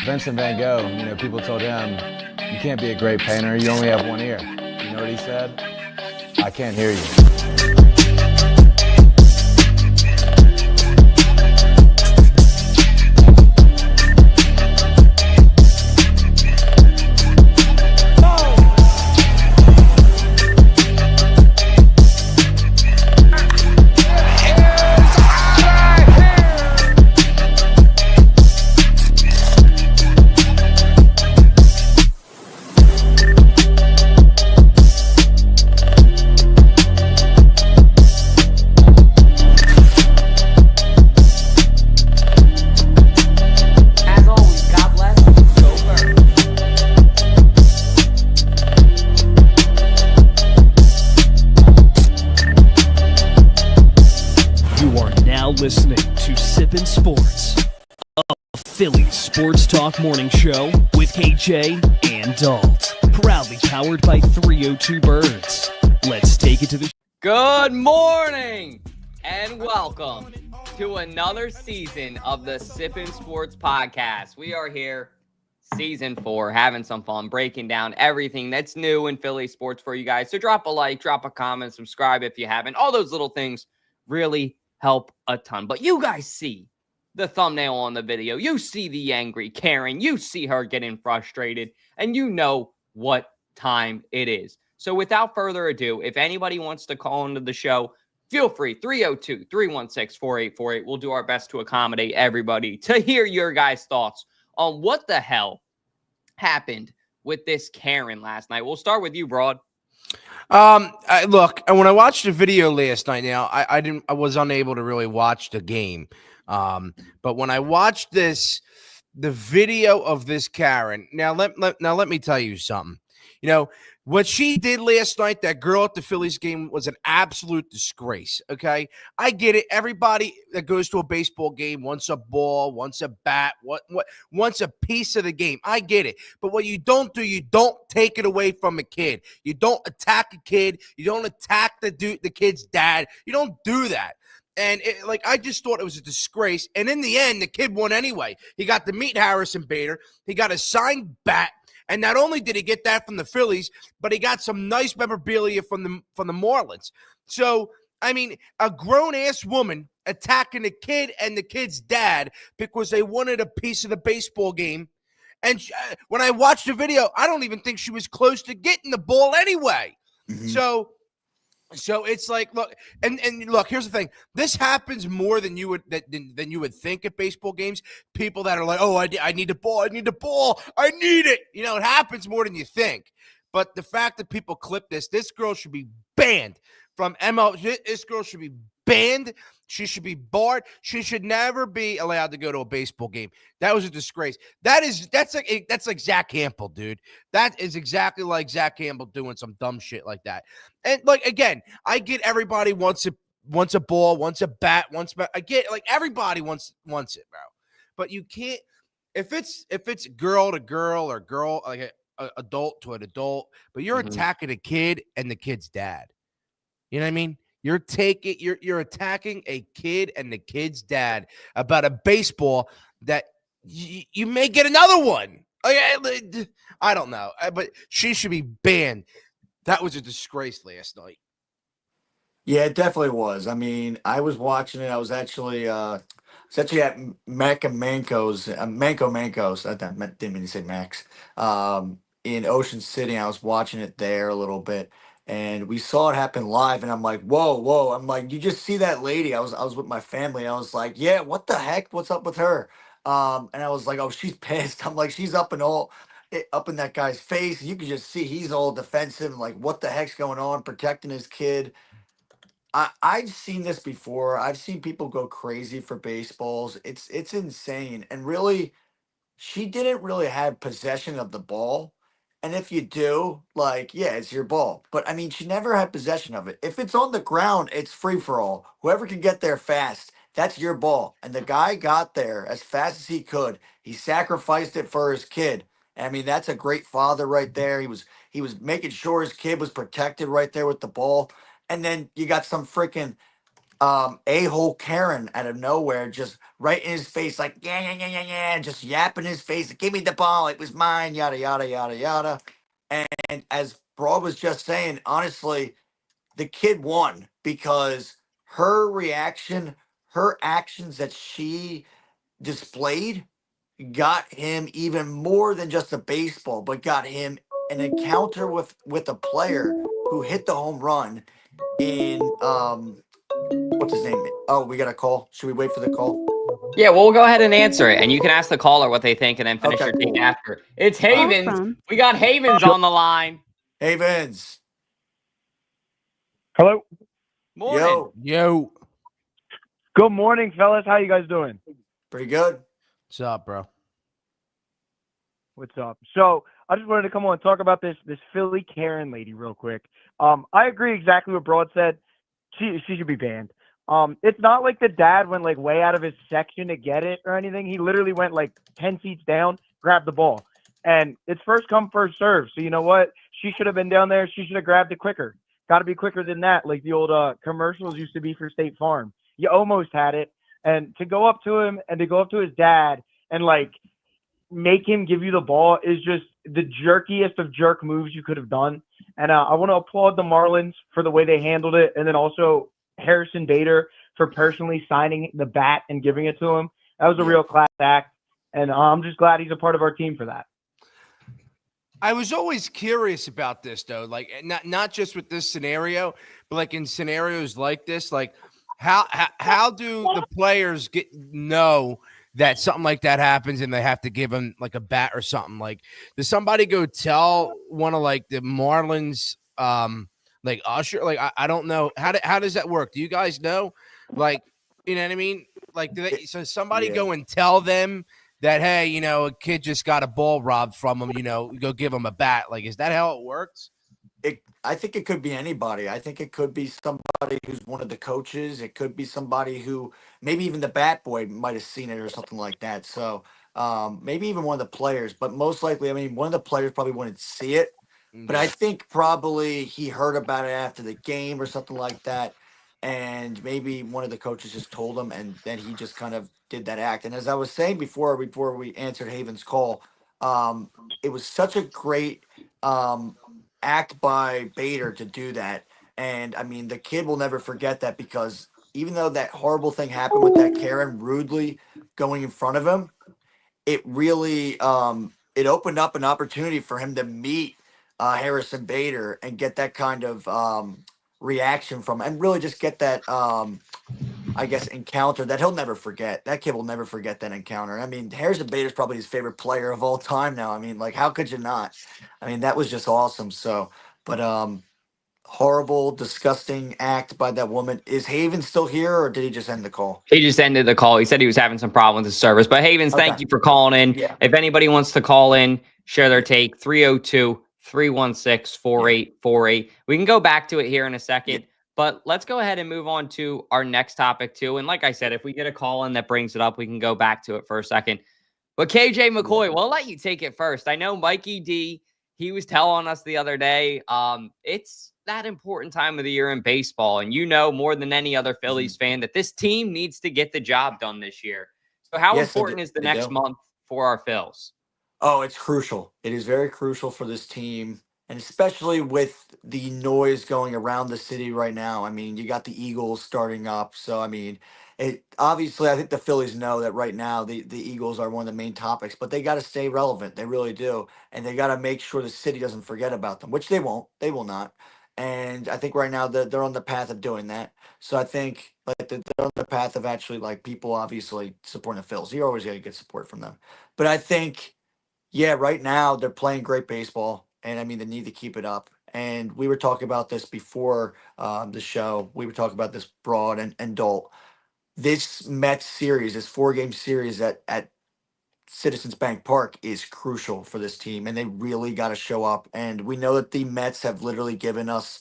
Vincent Van Gogh, people told him, you can't be a great painter, you only have one ear. You know what he said? I can't hear you. Listening to Sippin' Sports, a Phillies sports talk morning show with KJ and Dalt. Proudly powered by 302 Birds. Let's take it to the... Good morning and welcome to another season of the Sippin' Sports podcast. We are here, season 4, having some fun, breaking down everything that's new in Philly sports for you guys. So drop a like, drop a comment, subscribe if you haven't. All those little things really help a ton. But you guys see the thumbnail on the video. You see the angry Karen. You see her getting frustrated. And you know what time it is. So without further ado, if anybody wants to call into the show, feel free. 302-316-4848. We'll do our best to accommodate everybody to hear your guys' thoughts on what the hell happened with this Karen last night. We'll start with you, Broad. Look, when I watched the video last night, I was unable to really watch the game. But when I watched the video of this Karen, let me tell you something. What she did last night, that girl at the Phillies game, was an absolute disgrace. Okay, I get it. Everybody that goes to a baseball game wants a ball, wants a bat, wants a piece of the game. I get it. But what you don't do, you don't take it away from a kid. You don't attack a kid. You don't attack the kid's dad. You don't do that. And I just thought it was a disgrace. And in the end, the kid won anyway. He got to meet Harrison Bader. He got a signed bat. And not only did he get that from the Phillies, but he got some nice memorabilia from the Marlins. So, I mean, a grown-ass woman attacking a kid and the kid's dad because they wanted a piece of the baseball game. And when I watched the video, I don't even think she was close to getting the ball anyway. Mm-hmm. So it's like, look, and look, here's the thing. This happens more than you would think at baseball games. People that are like, oh, I need the ball. I need the ball. I need it. It happens more than you think. But the fact that people clip this girl should be banned from ML. This girl should be banned. She should be barred. She should never be allowed to go to a baseball game. That was a disgrace. That's like Zach Campbell, dude. That is exactly like Zach Campbell doing some dumb shit like that. And again, I get everybody wants a ball, wants a bat, I get everybody wants it, bro. But you can't if it's girl to girl or girl a adult to an adult, but you're attacking a kid and the kid's dad. You know what I mean? You're attacking a kid and the kid's dad about a baseball that you may get another one. I don't know, but she should be banned. That was a disgrace last night. Yeah, it definitely was. I mean, I was watching it. I was actually at Manco's. I didn't mean to say Max. In Ocean City, I was watching it there a little bit. And we saw it happen live, and I'm like, whoa. I'm like, you just see that lady. I was with my family, and I was like, yeah, what the heck? What's up with her? And I was like, oh, she's pissed. I'm like, she's up in that guy's face. You can just see he's all defensive, and like, what the heck's going on? Protecting his kid. I've seen this before. I've seen people go crazy for baseballs. It's insane. And really, she didn't really have possession of the ball. And if you do, yeah, it's your ball. But I mean, she never had possession of it. If it's on the ground, it's free for all. Whoever can get there fast, that's your ball. And the guy got there as fast as he could. He sacrificed it for his kid. I mean, that's a great father right there. He was making sure his kid was protected right there with the ball. And then you got some freaking a-hole Karen out of nowhere, just right in his face, like, yeah, yeah, yeah, yeah, yeah, just yapping his face, give me the ball, it was mine, yada, yada, yada, yada. And as Broad was just saying, honestly, the kid won because her reaction, her actions that she displayed got him even more than just a baseball, but got him an encounter with a player who hit the home run in what's his name? Oh, we got a call. Should we wait for the call? Yeah, well, we'll go ahead and answer it, and you can ask the caller what they think, and then finish Okay, your take cool. after. It's All right. Havens. We got Havens on the line. Havens. Hello. Morning. Yo, Good morning, fellas. How you guys doing? Pretty good. what's up, bro? What's up? So I just wanted to come on and talk about this Philly Karen lady real quick. I agree exactly what Broad said. She should be banned. It's not like the dad went like way out of his section to get it or anything. He literally went like 10 seats down, grabbed the ball. And it's first come, first serve. So you know what? She should have been down there. She should have grabbed it quicker. Got to be quicker than that, like the old commercials used to be for State Farm. You almost had it. And to go up to him and to go up to his dad and like make him give you the ball is just the jerkiest of jerk moves you could have done. And I want to applaud the Marlins for the way they handled it. And then also Harrison Bader for personally signing the bat and giving it to him. That was a real class act. And I'm just glad he's a part of our team for that. I was always curious about this, though. Like, not just with this scenario, but like in scenarios like this, like how do the players know that something like that happens and they have to give them like a bat or something? Like, does somebody go tell one of like the Marlins, like Usher? Like, I don't know how does that work? Do you guys know? Like, you know what I mean? Like, so somebody go and tell them that, hey, you know, a kid just got a ball robbed from him, you know, go give him a bat. Like, is that how it works? I think it could be anybody. I think it could be somebody who's one of the coaches. It could be somebody who maybe even the bat boy might have seen it or something like that. So maybe even one of the players, but most likely, I mean, one of the players probably wouldn't see it. But I think probably he heard about it after the game or something like that. And maybe one of the coaches just told him, and then he just kind of did that act. And as I was saying before we answered Haven's call, it was such a great act by Bader to do that. And I mean, the kid will never forget that because even though that horrible thing happened with that Karen rudely going in front of him, it really it opened up an opportunity for him to meet Harrison Bader and get that kind of reaction from and really just get that I guess encounter that he'll never forget. That kid will never forget that encounter. I mean, Harrison Bader's probably his favorite player of all time now. I mean, like how could you not? I mean, that was just awesome. So, but horrible, disgusting act by that woman. Is Haven still here or did he just end the call? He just ended the call. He said he was having some problems with his service. But Havens, thank you for calling in. Yeah. If anybody wants to call in, share their take, 302-316-4848. We can go back to it here in a second. But let's go ahead and move on to our next topic, too. And like I said, if we get a call in that brings it up, we can go back to it for a second. But KJ McCoy, we'll let you take it first. I know Mikey D, he was telling us the other day, it's that important time of the year in baseball. And you know more than any other Phillies fan that this team needs to get the job done this year. So how important is the next month for our Phils? Oh, it's crucial. It is very crucial for this team. And especially with the noise going around the city right now. I mean, you got the Eagles starting up. So, I mean, it obviously, I think the Phillies know that right now the Eagles are one of the main topics, but they got to stay relevant. They really do. And they got to make sure the city doesn't forget about them, which they won't. They will not. And I think right now they're on the path of doing that. So I think like they're on the path of actually like people obviously supporting the Phils. You always get good support from them. But I think, yeah, right now they're playing great baseball. And I mean, they need to keep it up. And we were talking about this before the show. We were talking about this Broad and Dolt. This Mets series, this 4-game series at Citizens Bank Park is crucial for this team. And they really got to show up. And we know that the Mets have literally given us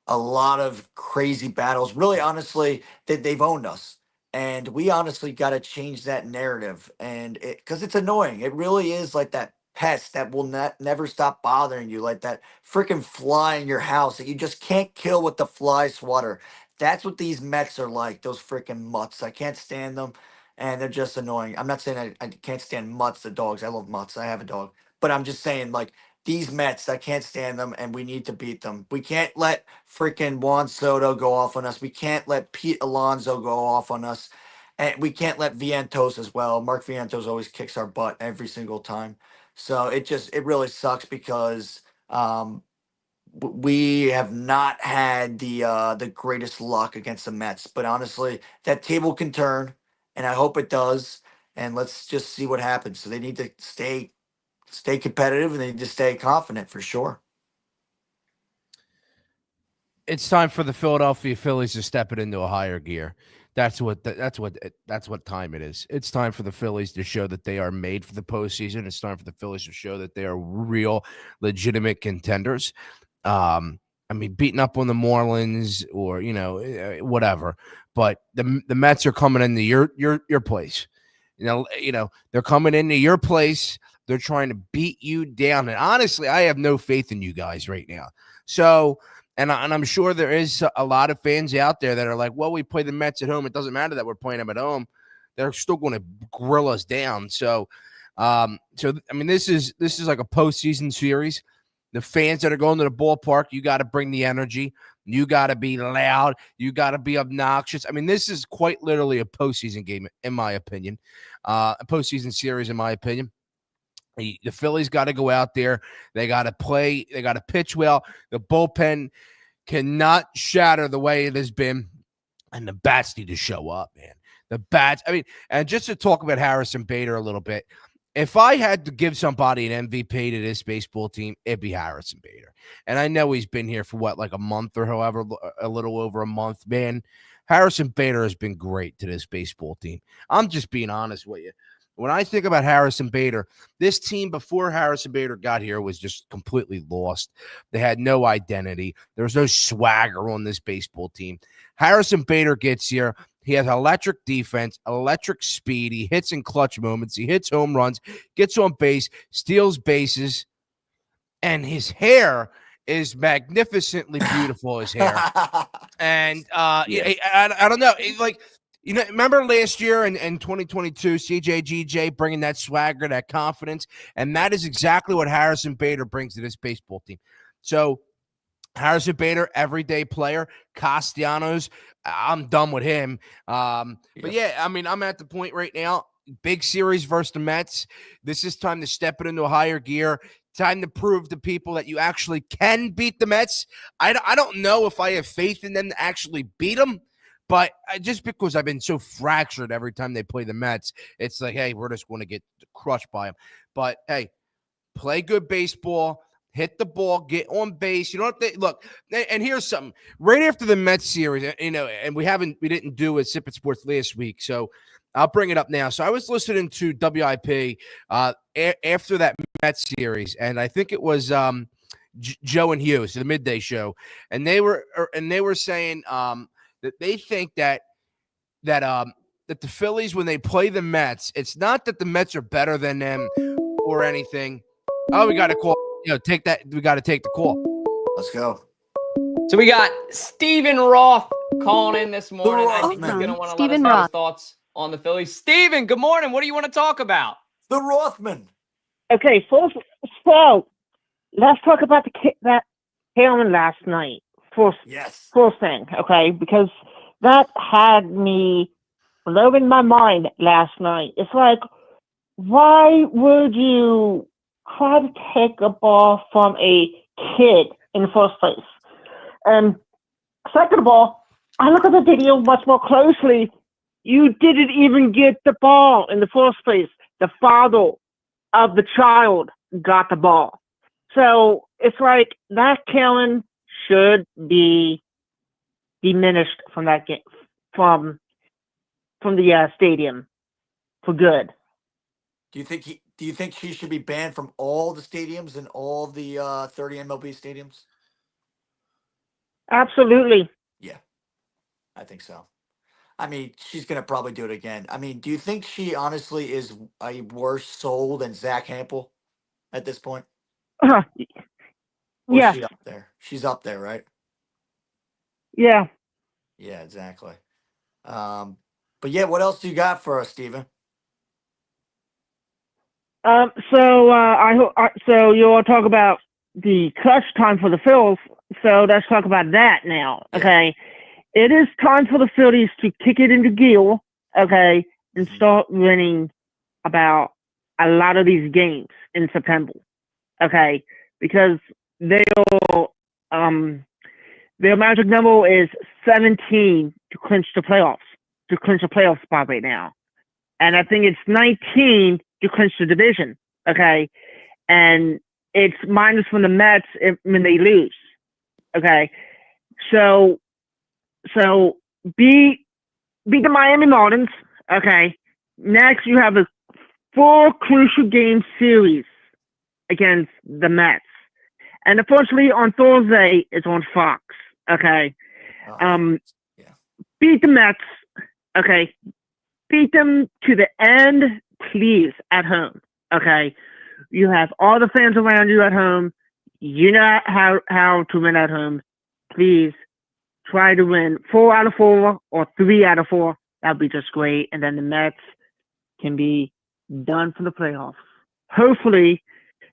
a lot of crazy battles. Really, honestly, they've owned us. And we honestly got to change that narrative. And because it's annoying. It really is like that pest that will never stop bothering you, like that freaking fly in your house that you just can't kill with the fly swatter. That's what these Mets are like. Those freaking mutts. I can't stand them, and they're just annoying. I'm not saying I can't stand mutts, the dogs. I love mutts. I have a dog, but I'm just saying like these Mets. I can't stand them, and we need to beat them. We can't let freaking Juan Soto go off on us. We can't let Pete Alonso go off on us, and we can't let Vientos as well. Mark Vientos always kicks our butt every single time. So it really sucks because we have not had the greatest luck against the Mets. But honestly, that table can turn, and I hope it does. And let's just see what happens. So they need to stay competitive, and they need to stay confident for sure. It's time for the Philadelphia Phillies to step it into a higher gear. That's what time it is. It's time for the Phillies to show that they are made for the postseason. It's time for the Phillies to show that they are real, legitimate contenders. I mean, beating up on the Marlins or whatever, but the Mets are coming into your place. They're coming into your place. They're trying to beat you down, and honestly, I have no faith in you guys right now. So. And I'm sure there is a lot of fans out there that are like, well, we play the Mets at home. It doesn't matter that we're playing them at home. They're still going to grill us down. So I mean, this is like a postseason series. The fans that are going to the ballpark, you got to bring the energy. You got to be loud. You got to be obnoxious. I mean, this is quite literally a postseason game, in my opinion, a postseason series, in my opinion. The Phillies got to go out there. They got to play. They got to pitch well. The bullpen cannot shatter the way it has been. And the bats need to show up, man. The bats. I mean, and just to talk about Harrison Bader a little bit, if I had to give somebody an MVP to this baseball team, it'd be Harrison Bader. And I know he's been here for like a month or however, a little over a month, man. Harrison Bader has been great to this baseball team. I'm just being honest with you. When I think about Harrison Bader, this team before Harrison Bader got here was just completely lost. They had no identity. There was no swagger on this baseball team. Harrison Bader gets here. He has electric defense, electric speed. He hits in clutch moments. He hits home runs, gets on base, steals bases, and his hair is magnificently beautiful, his hair. And I don't know. Remember last year in 2022, CJ bringing that swagger, that confidence, and that is exactly what Harrison Bader brings to this baseball team. So Harrison Bader, everyday player. Castellanos, I'm done with him. But yeah, I mean, I'm at the point right now, big series versus the Mets. This is time to step it into a higher gear. Time to prove to people that you actually can beat the Mets. I don't know if I have faith in them to actually beat them. But just because I've been so fractured every time they play the Mets, it's like, hey, we're just going to get crushed by them. But, hey, play good baseball, hit the ball, get on base. You know what? Look, and here's something. Right after the Mets series, and we didn't do a Sip It Sports last week, so I'll bring it up now. So I was listening to WIP after that Mets series, and I think it was Joe and Hughes, the midday show, and they were saying that they think that the Phillies, when they play the Mets, it's not that the Mets are better than them or anything. Oh, we got to call. Take that. We got to take the call. Let's go. So we got Stephen Roth calling in this morning. I think he's Rothman. going to want to let us know his thoughts on the Phillies. Stephen, good morning. What do you want to talk about? The Rothman. Okay, so let's talk about that Halen last night. Yes. First thing, okay, because that had me blowing my mind last night. It's like, why would you try to take a ball from a kid in the first place? And second of all, I look at the video much more closely. You didn't even get the ball in the first place. The father of the child got the ball. So it's like that Kellen should be diminished from that game, from the stadium for good. Do you think he should be banned from all the stadiums and all the 30 MLB stadiums? Absolutely. Yeah, I think so. I mean, she's gonna probably do it again. I mean, do you think she honestly is a worse soul than Zach Hampel at this point? Or is Yeah. she up there? She's up there, right? Yeah. Yeah, exactly. But yeah, what else do you got for us, Steven? So you all talk about the clutch time for the Phillies. So let's talk about that now. Yeah. Okay, it is time for the Phillies to kick it into gear. Okay, and start winning about a lot of these games in September. Okay, because their magic number is 17 to clinch the playoffs, to clinch a playoff spot right now, and I think it's 19 to clinch the division. Okay, and it's minus from the Mets when they lose. Okay, so beat the Miami Marlins. Okay, next you have a 4 crucial game series against the Mets, and unfortunately on Thursday it's on Fox. Okay, Yeah. beat the Mets. Okay, beat them to the end, please, at home. Okay, you have all the fans around you at home. You know how to win at home. Please try to win 4 out of 4 or 3 out of 4. That'd be just great. And then the Mets can be done for the playoffs. Hopefully,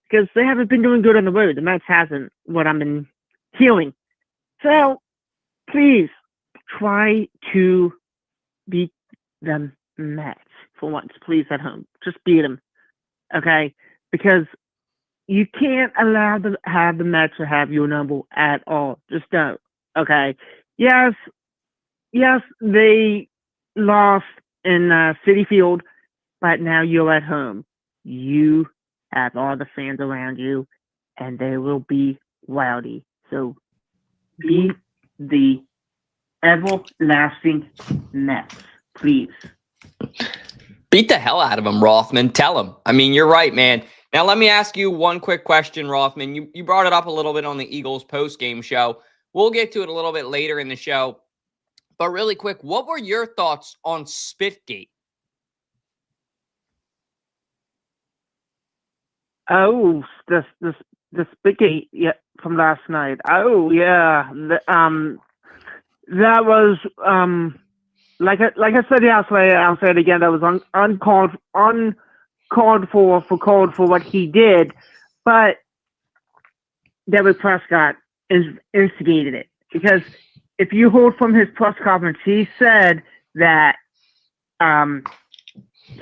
because they haven't been doing good on the road. The Mets hasn't, what I've been hearing. So, please try to beat the Mets for once, please, at home. Just beat them. Okay? Because you can't allow to have the Mets to have your number at all. Just don't. Okay? Yes, they lost in Citi Field, but now you're at home. You have all the fans around you, and they will be rowdy. So beat the everlasting Mets, please. Beat the hell out of him, Rothman. Tell him. I mean, you're right, man. Now, let me ask you one quick question, Rothman. You brought it up a little bit on the Eagles post-game show. We'll get to it a little bit later in the show. But really quick, what were your thoughts on Spitgate? Oh, the Spitgate, yeah, from last night. Oh, yeah. That was like I said yesterday. I'll say it again. That was uncalled for what he did, but David Prescott instigated it, because if you heard from his press conference, he said that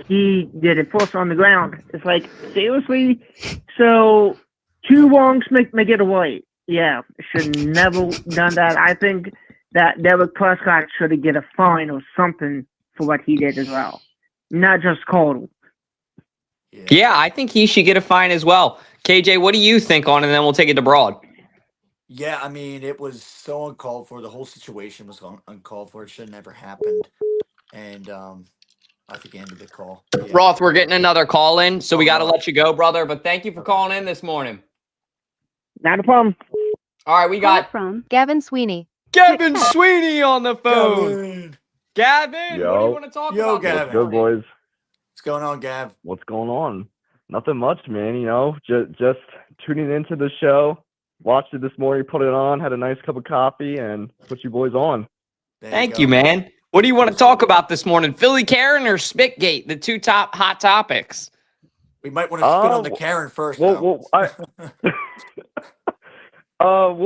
he did it first on the ground. It's like, seriously? So 2 wrongs make it a right. Yeah, should never done that. I think that David Prescott should get a fine or something for what he did as well, not just called. Yeah, I think he should get a fine as well. KJ, what do you think on it? And then we'll take it to Broad. Yeah, I mean, it was so uncalled for. The whole situation was uncalled for. It should have never happened. And I think he ended the call. Yeah. Roth, we're getting another call in, so we got to let you go, brother. But thank you for calling in this morning. Not a problem. All right, we got from Gavin Sweeney. Gavin Sweeney on the phone. Gavin, Yo. what do you want to talk Yo, about? Gavin. What's good, boys? What's going on, Gav? What's going on? Nothing much, man. You know, just tuning into the show. Watched it this morning, put it on, had a nice cup of coffee, and put you boys on. Thank you, man. What do you want to talk about this morning? Philly Karen or Spitgate, the 2 top hot topics? We might want to spit on the Karen first. We'll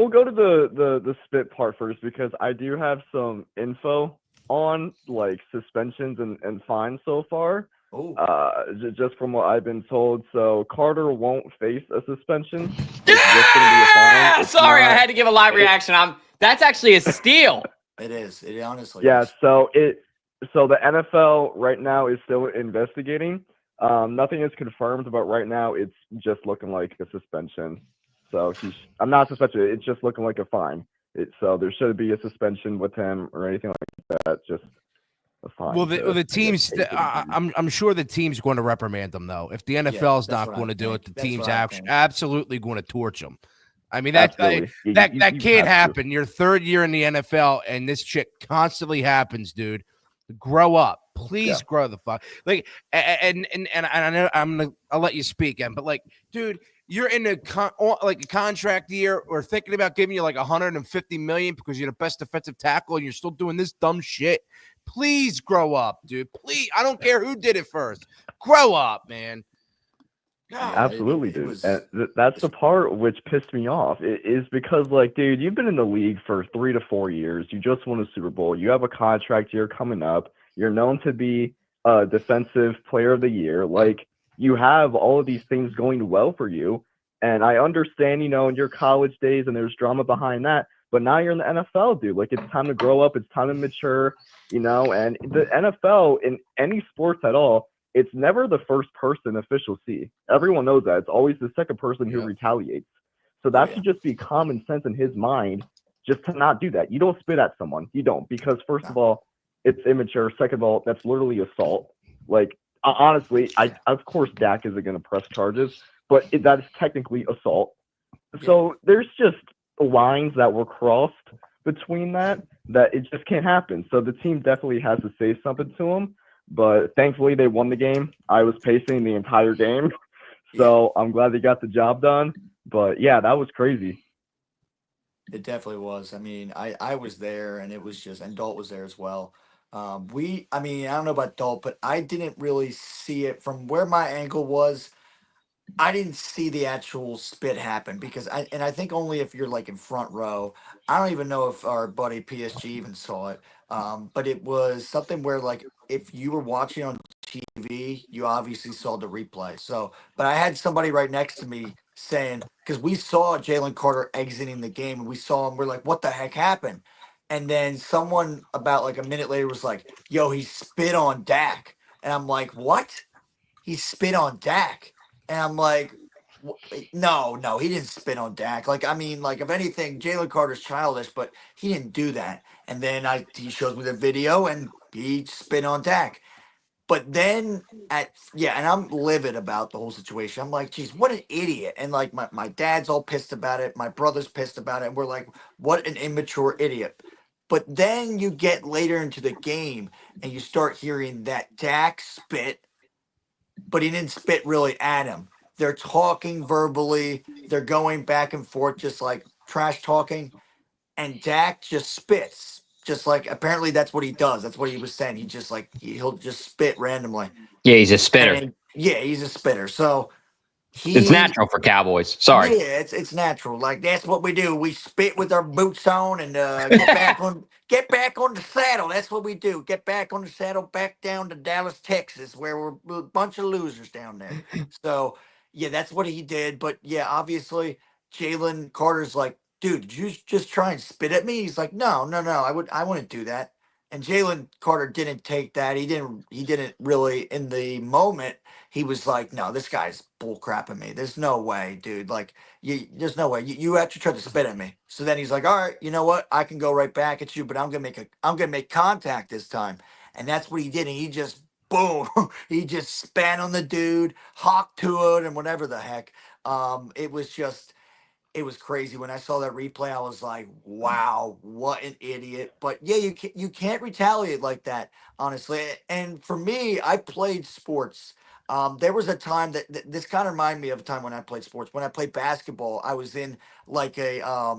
go to the spit part first, because I do have some info on like suspensions and fines so far. Just from what I've been told. So Carter won't face a suspension. It's just gonna be a fine. Sorry, I had to give a live reaction. That's actually a steal. It is. It honestly yeah, is. so the NFL right now is still investigating. Nothing is confirmed, but right now it's just looking like a suspension. So I'm not suspected. It's just looking like a fine. So there shouldn't be a suspension with him or anything like that. Just a fine. Well, the teams. I'm sure the team's going to reprimand them, though. If the NFL's not going to do it, the team's absolutely going to torch them. I mean, that can't happen. Your 3rd year in the NFL, and this shit constantly happens, dude. Grow up, please. Grow the fuck. Like, and I know I'll let you speak, but like, dude, you're in a like a contract year or thinking about giving you like 150 million because you're the best defensive tackle and you're still doing this dumb shit. Please grow up, dude. Please. I don't care who did it first. Grow up, man. God. Yeah, Absolutely, it dude. was. And that's the part which pissed me off. It is because, like, dude, you've been in the league for 3 to 4 years. You just won a Super Bowl. You have a contract year coming up. You're known to be a defensive player of the year. Like, you have all of these things going well for you. And I understand, in your college days and there's drama behind that. But now you're in the NFL, dude. Like, it's time to grow up. It's time to mature, and the NFL in any sports at all, it's never the first person officials see. Everyone knows that. It's always the second person who retaliates. So that should just be common sense in his mind, just to not do that. You don't spit at someone. You don't. Because first of all, it's immature. Second of all, that's literally assault. Like, honestly, of course Dak isn't going to press charges, but that is technically assault. So there's just lines that were crossed between that it just can't happen. So the team definitely has to say something to him. But thankfully, they won the game. I was pacing the entire game. So I'm glad they got the job done. But, yeah, that was crazy. It definitely was. I mean, I was there, and it was just – and Dalt was there as well. I don't know about Dalt, but I didn't really see it from where my angle was. I didn't see the actual spit happen because I think only if you're like in front row. I don't even know if our buddy PSG even saw it. But it was something where like if you were watching on TV, you obviously saw the replay. So, but I had somebody right next to me saying because we saw Jalen Carter exiting the game and we saw him. We're like, what the heck happened? And then someone about like a minute later was like, yo, he spit on Dak. And I'm like, what? He spit on Dak. And I'm like, no, he didn't spit on Dak. Like, I mean, like, if anything, Jalen Carter's childish, but he didn't do that. And then he shows me the video and he spit on Dak. But then and I'm livid about the whole situation. I'm like, geez, what an idiot. And like my dad's all pissed about it. My brother's pissed about it. And we're like, what an immature idiot. But then you get later into the game and you start hearing that Dak spit, but he didn't spit really at him. They're talking verbally. They're going back and forth, just like trash talking. And Dak just spits. Just like apparently that's what he does. That's what he was saying. He just like he'll just spit randomly. Yeah, he's a spitter. And yeah, he's a spitter. So It's natural for Cowboys. Sorry. Yeah, it's natural. Like that's what we do. We spit with our boots on and get back on the saddle. That's what we do. Get back on the saddle, back down to Dallas, Texas, where we're a bunch of losers down there. So yeah, that's what he did. But yeah, obviously Jalen Carter's like, dude, did you just try and spit at me? He's like, no, I wouldn't do that. And Jalen Carter didn't take that. He didn't really in the moment. He was like, no, this guy's bull crapping me. There's no way, dude. Like, there's no way. You actually tried to spit at me. So then he's like, all right, you know what? I can go right back at you, but I'm gonna make contact this time. And that's what he did. And he just boom, he just spat on the dude, hawked to it, and whatever the heck. It was crazy when I saw that replay. I was like, "Wow, what an idiot!" But yeah, you can't retaliate like that, honestly. And for me, I played sports. There was a time that this kind of reminded me of a time when I played sports. When I played basketball, I was in like I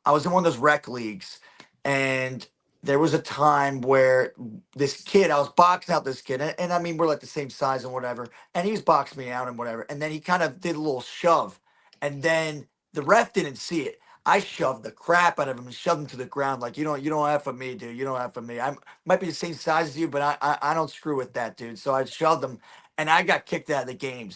was in one of those rec leagues, and there was a time where this kid, I was boxing out this kid, and I mean we're like the same size and whatever, and he was boxing me out and whatever, and then he kind of did a little shove, and then the ref didn't see it. I shoved the crap out of him and shoved him to the ground like you don't have for me, dude. You don't have for me. I might be the same size as you, but I don't screw with that, dude. So I shoved him, and I got kicked out of the game.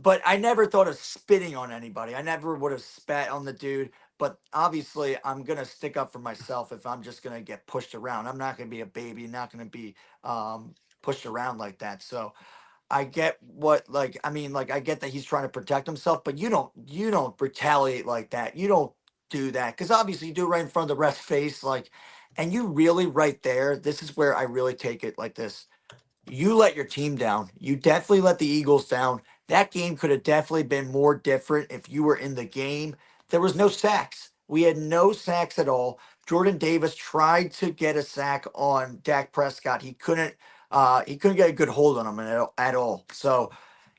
But I never thought of spitting on anybody. I never would have spat on the dude. But obviously, I'm gonna stick up for myself if I'm just gonna get pushed around. I'm not gonna be a baby. Not gonna be pushed around like that. So I get what I get that he's trying to protect himself, but you don't retaliate like that. You don't do that because obviously you do it right in front of the ref's face, like, and you really right there. This is where I really take it like this. You let your team down. You definitely let the Eagles down. That game could have definitely been more different if you were in the game. There was no sacks. We had no sacks at all. Jordan Davis tried to get a sack on Dak Prescott. He couldn't get a good hold on him at all. So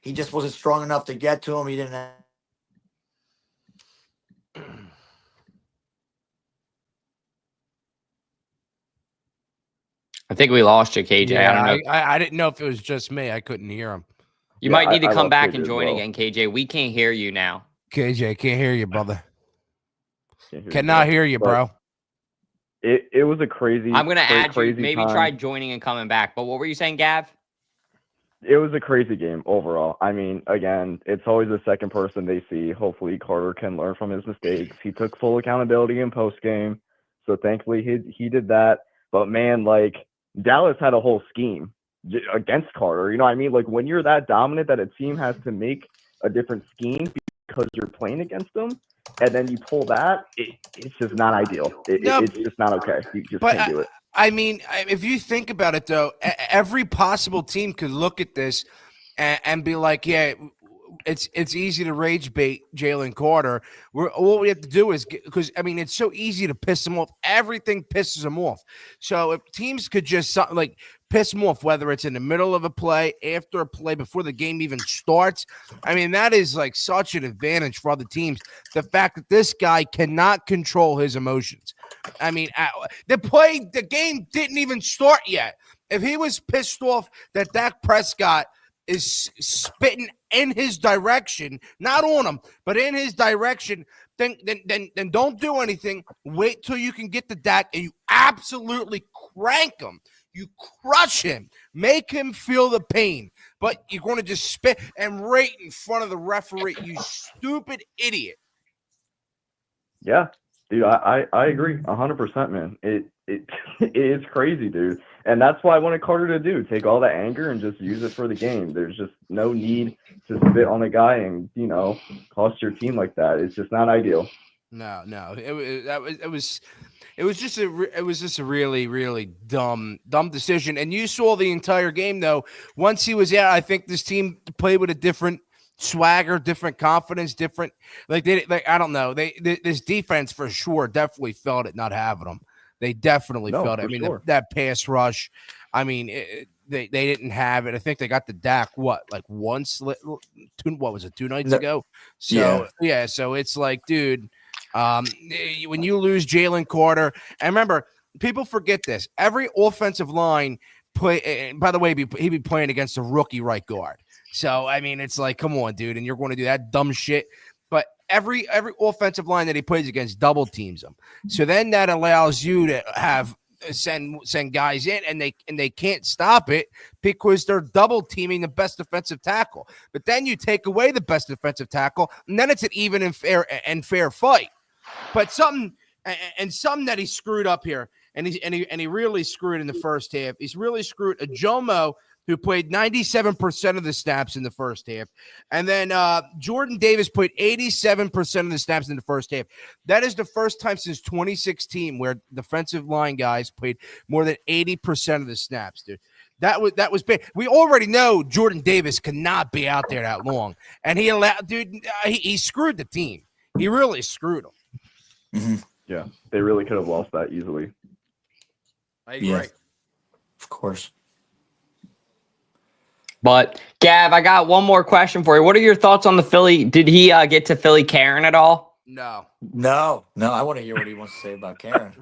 He just wasn't strong enough to get to him. He didn't have I think we lost you, KJ. I don't Yeah, know. I didn't know if it was just me. I couldn't hear him. You Yeah, might need to I come lost back KJ and as join well. again, KJ. We can't hear you now. KJ, can't hear you, brother. Can't hear Cannot you, hear you, but bro. It was a crazy. I'm gonna add you. crazy Maybe time. try joining and coming back. But what were you saying, Gav? It was a crazy game overall. I mean, again, it's always the second person they see. Hopefully, Carter can learn from his mistakes. He took full accountability in post game, so thankfully he did that. But man, like Dallas had a whole scheme against Carter. You know what I mean? Like when you're that dominant that a team has to make a different scheme because you're playing against them, and then you pull that, it's just not ideal. It's just not okay. You just But can't do it. I mean, if you think about it, though, every possible team could look at this and be like, yeah, it's easy to rage bait Jalen Carter. All we have to do is because I mean it's so easy to piss him off. Everything pisses him off. So if teams could just like piss him off, whether it's in the middle of a play, after a play, before the game even starts, I mean that is like such an advantage for other teams. The fact that this guy cannot control his emotions. I mean, the game didn't even start yet. If he was pissed off that Dak Prescott is spitting in his direction, not on him, but in his direction, then don't do anything. Wait till you can get the Dak and you absolutely crank him. You crush him, make him feel the pain, but you're going to just spit and right in front of the referee, you stupid idiot. Yeah, dude, I agree 100%, man. It it is crazy, dude, and that's what I wanted Carter to do. Take all that anger and just use it for the game. There's just no need to spit on a guy and cost your team like that. It's just not ideal. No, it was just a really, really dumb decision. And you saw the entire game though. Once he was out, I think this team played with a different swagger, different confidence, different I don't know. This defense for sure definitely felt it not having them. They definitely felt it. I mean, sure. that pass rush. I mean, they didn't have it. I think they got the Dak once. What was it? 2 nights ago. So yeah. So it's like, dude. When you lose Jalen Carter, and remember, people forget this. Every offensive line play. And by the way, he'd be playing against a rookie right guard. So I mean, it's like, come on, dude, and you're going to do that dumb shit. But every offensive line that he plays against double teams him. So then that allows you to have send guys in, and they can't stop it because they're double teaming the best defensive tackle. But then you take away the best defensive tackle, and then it's an even and fair fight. But something that he screwed up here, and he really screwed in the first half. He's really screwed Ajomo, who played 97% of the snaps in the first half. And then Jordan Davis played 87% of the snaps in the first half. That is the first time since 2016 where defensive line guys played more than 80% of the snaps, dude. That was big. We already know Jordan Davis cannot be out there that long. And he screwed the team. He really screwed them. Mm-hmm. Yeah, they really could have lost that easily. I agree. Yeah. Of course. But Gav, I got one more question for you. What are your thoughts on the Philly? Did he get to Philly Karen at all? No. I want to hear what he wants to say about Karen.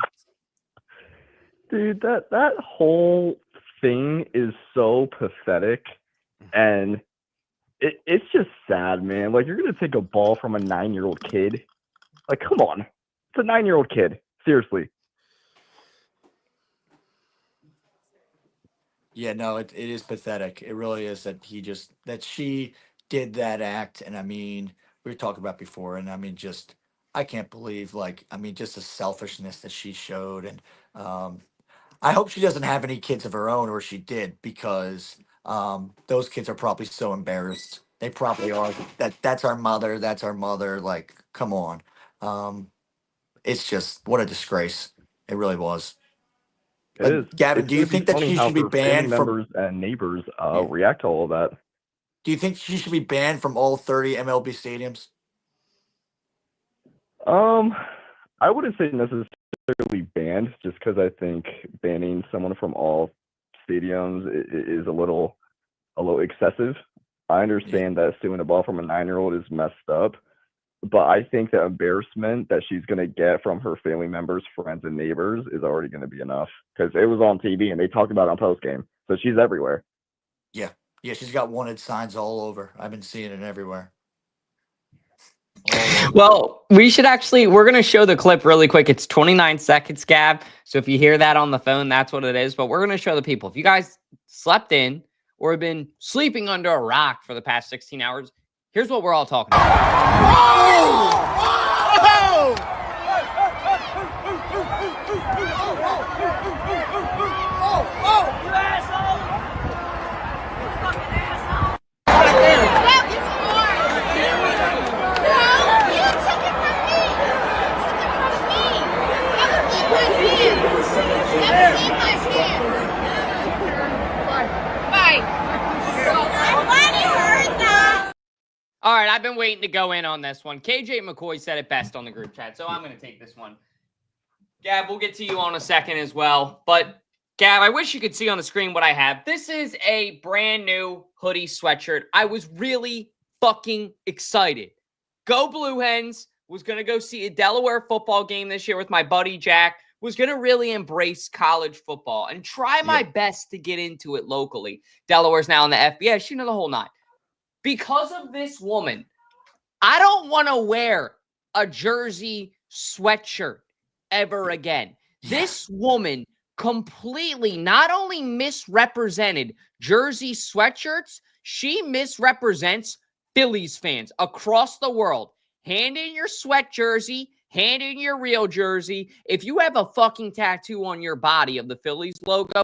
Dude, that whole thing is so pathetic, and it's just sad, man. Like, you're gonna take a ball from a 9-year-old kid. Like, come on, it's a 9-year-old kid. Seriously. Yeah, no, it is pathetic. It really is that she did that act. And I mean, we were talking about before, and I mean, I can't believe, just the selfishness that she showed. And I hope she doesn't have any kids of her own, or she did, because those kids are probably so embarrassed. They probably are. That's our mother. That's our mother. Like, come on. It's just, what a disgrace. It really was. It is. Gavin, It's do you gonna think that funny she how should be her family banned from? members and neighbors react to all of that? Do you think she should be banned from all 30 MLB stadiums? I wouldn't say necessarily banned, just because I think banning someone from all stadiums is a little excessive. I understand that stealing a ball from a 9-year-old is messed up, but I think the embarrassment that she's going to get from her family members, friends, and neighbors is already going to be enough because it was on TV and they talked about it on postgame. So she's everywhere. Yeah. Yeah, she's got wanted signs all over. I've been seeing it everywhere. All over. Well, we're going to show the clip really quick. It's 29 seconds, Gab. So if you hear that on the phone, that's what it is. But we're going to show the people. If you guys slept in or have been sleeping under a rock for the past 16 hours, here's what we're all talking about. All right, I've been waiting to go in on this one. KJ McCoy said it best on the group chat, so I'm going to take this one. Gab, we'll get to you on a second as well. But, Gab, I wish you could see on the screen what I have. This is a brand new hoodie sweatshirt. I was really fucking excited. Go Blue Hens. Was going to go see a Delaware football game this year with my buddy Jack. Was going to really embrace college football and try my best to get into it locally. Delaware's now in the FBS, the whole nine. Because of this woman, I don't want to wear a jersey sweatshirt ever again. This woman completely not only misrepresented jersey sweatshirts, she misrepresents Phillies fans across the world. Hand in your sweat jersey, hand in your real jersey. If you have a fucking tattoo on your body of the Phillies logo,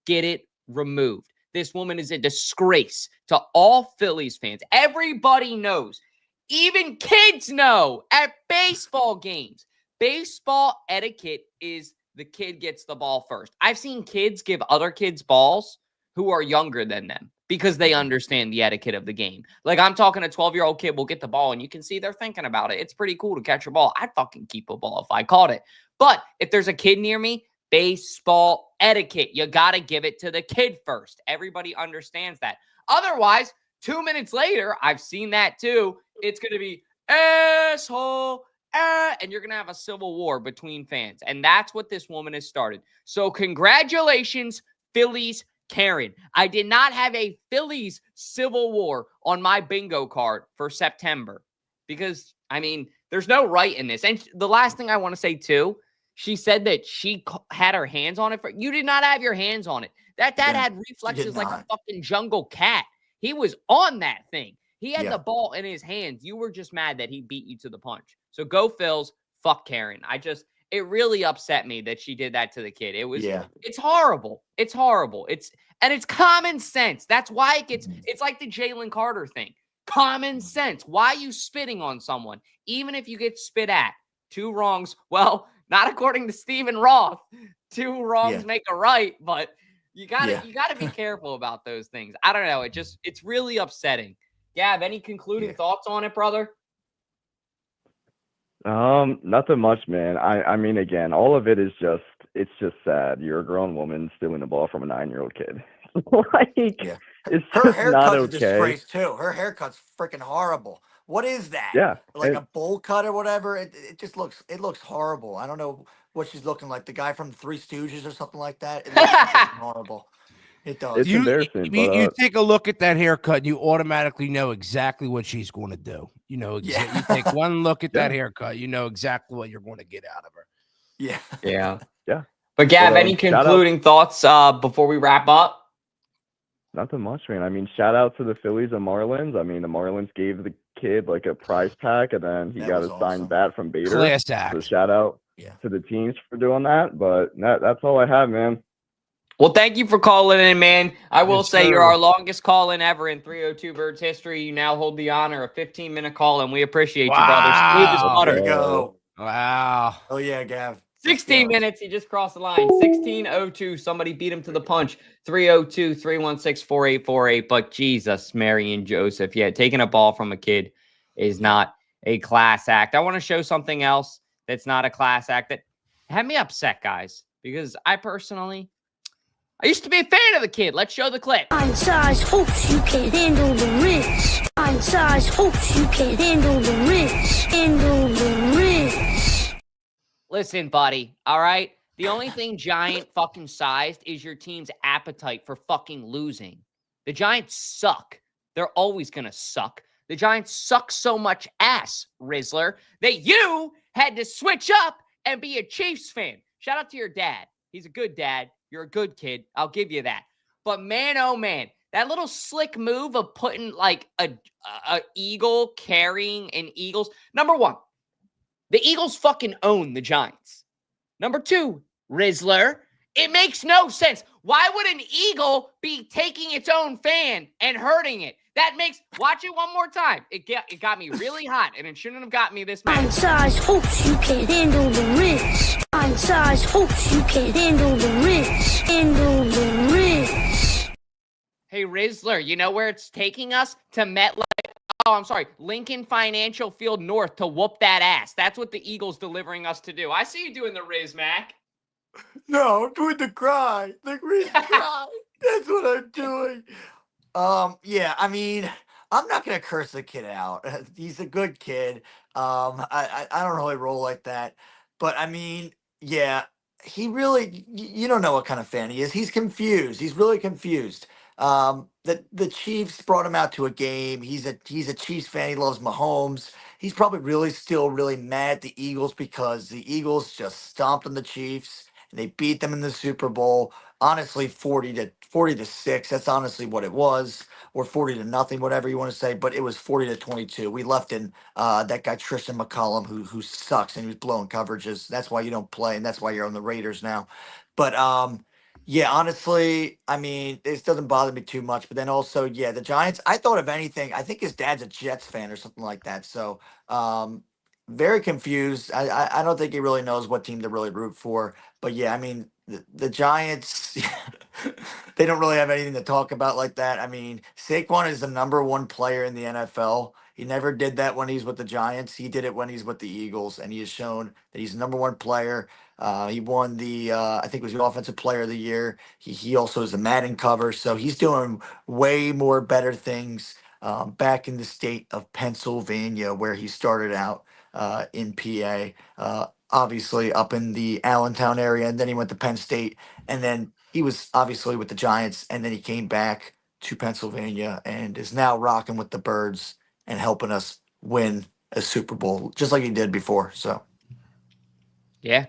get it removed. This woman is a disgrace to all Phillies fans. Everybody knows. Even kids know at baseball games. Baseball etiquette is the kid gets the ball first. I've seen kids give other kids balls who are younger than them because they understand the etiquette of the game. Like I'm talking a 12-year-old kid will get the ball and you can see they're thinking about it. It's pretty cool to catch a ball. I'd fucking keep a ball if I caught it. But if there's a kid near me, baseball etiquette. You got to give it to the kid first. Everybody understands that. Otherwise, 2 minutes later, I've seen that too. It's going to be asshole, and you're going to have a civil war between fans. And that's what this woman has started. So congratulations, Phillies Karen. I did not have a Phillies civil war on my bingo card for September because, there's no right in this. And the last thing I want to say too, she said that she had her hands on it. You did not have your hands on it. That dad had reflexes like a fucking jungle cat. He was on that thing. He had the ball in his hands. You were just mad that he beat you to the punch. So go Phils. Fuck Karen. It really upset me that she did that to the kid. It's horrible. It's horrible. It's common sense. That's why it's like the Jalen Carter thing. Common sense. Why are you spitting on someone? Even if you get spit at. 2 wrongs. Well, not according to Stephen Roth. 2 wrongs make a right, but you gotta be careful about those things. I don't know. It's really upsetting. Gab, any concluding thoughts on it, brother? Nothing much, man. Again, all of it is it's just sad. You're a grown woman stealing the ball from a 9-year-old kid. It's her just haircut's not a okay. disgrace too. Her haircut's freaking horrible. What is that? Yeah, like a bowl cut or whatever. It just looks horrible. I don't know what she's looking like. The guy from Three Stooges or something like that. It looks freaking horrible. It does. It's embarrassing. You take a look at that haircut, and you automatically know exactly what she's going to do. You know, you take one look at that haircut, you know exactly what you're going to get out of her. Yeah. But Gab, any concluding thoughts before we wrap up? Nothing much, man. Shout out to the Phillies and Marlins. The Marlins gave the kid like a prize pack, and then he got a signed bat from Bader. Class act. So shout out to the teams for doing that. But that's all I have, man. Well, thank you for calling in, man. I will say you're our longest call-in ever in 302 Birds history. You now hold the honor of 15-minute call, and we appreciate you, brother. Smooth as butter. There you go. Wow. Oh, yeah, Gav. 16 minutes. He just crossed the line. 16:02. Somebody beat him to the punch. 302-316-4848. But Jesus, Mary and Joseph. Yeah, taking a ball from a kid is not a class act. I want to show something else that's not a class act that had me upset, guys, because I personally I used to be a fan of the kid. Let's show the clip. Size hopes you can handle the risk. Size hopes you can handle the risk. Handle the risk. Listen, buddy, all right? The only thing giant fucking sized is your team's appetite for fucking losing. The Giants suck. They're always going to suck. The Giants suck so much ass, Rizzler, that you had to switch up and be a Chiefs fan. Shout out to your dad. He's a good dad. You're a good kid. I'll give you that. But man, oh man, that little slick move of putting like a eagle carrying an Eagles. Number one, the Eagles fucking own the Giants. Number two, Rizzler, it makes no sense. Why would an eagle be taking its own fan and hurting it? Watch it one more time. It got me really hot, and it shouldn't have got me this much. Size hopes you can handle the risk. Size hopes you can handle the risk. Handle the risk. Hey, Rizzler, you know where it's taking us? To Lincoln Financial Field North to whoop that ass. That's what the Eagles delivering us to do. I see you doing the Riz, Mac. No, I'm doing the cry. The Riz cry. That's what I'm doing. Yeah, I mean, I'm not gonna curse the kid out. He's a good kid. I don't really roll like that. But I mean, yeah, he really you don't know what kind of fan he is. He's confused. He's really confused. The Chiefs brought him out to a game. He's a Chiefs fan. He loves Mahomes. He's probably still really mad at the Eagles because the Eagles just stomped on the Chiefs and they beat them in the Super Bowl. Honestly, 40-6. That's honestly what it was, or 40-0, whatever you want to say. But it was 40-22. We left in that guy Tristan McCollum, who sucks and who's blowing coverages. That's why you don't play, and that's why you're on the Raiders now. But yeah, honestly, I mean, this doesn't bother me too much. But then also, yeah, the Giants. I thought if anything, I think his dad's a Jets fan or something like that. So very confused. I don't think he really knows what team to really root for. But yeah, I mean, the Giants, they don't really have anything to talk about like that. I mean, Saquon is the number one player in the NFL. He never did that when he's with the Giants. He did it when he's with the Eagles, and he has shown that he's the number one player. He won the, I think it was the Offensive Player of the Year. He also is the Madden cover, so he's doing way more better things back in the state of Pennsylvania, where he started out in PA. Obviously up in the Allentown area, and then he went to Penn State, and then he was obviously with the Giants, and then he came back to Pennsylvania and is now rocking with the Birds and helping us win a Super Bowl just like he did before. So yeah.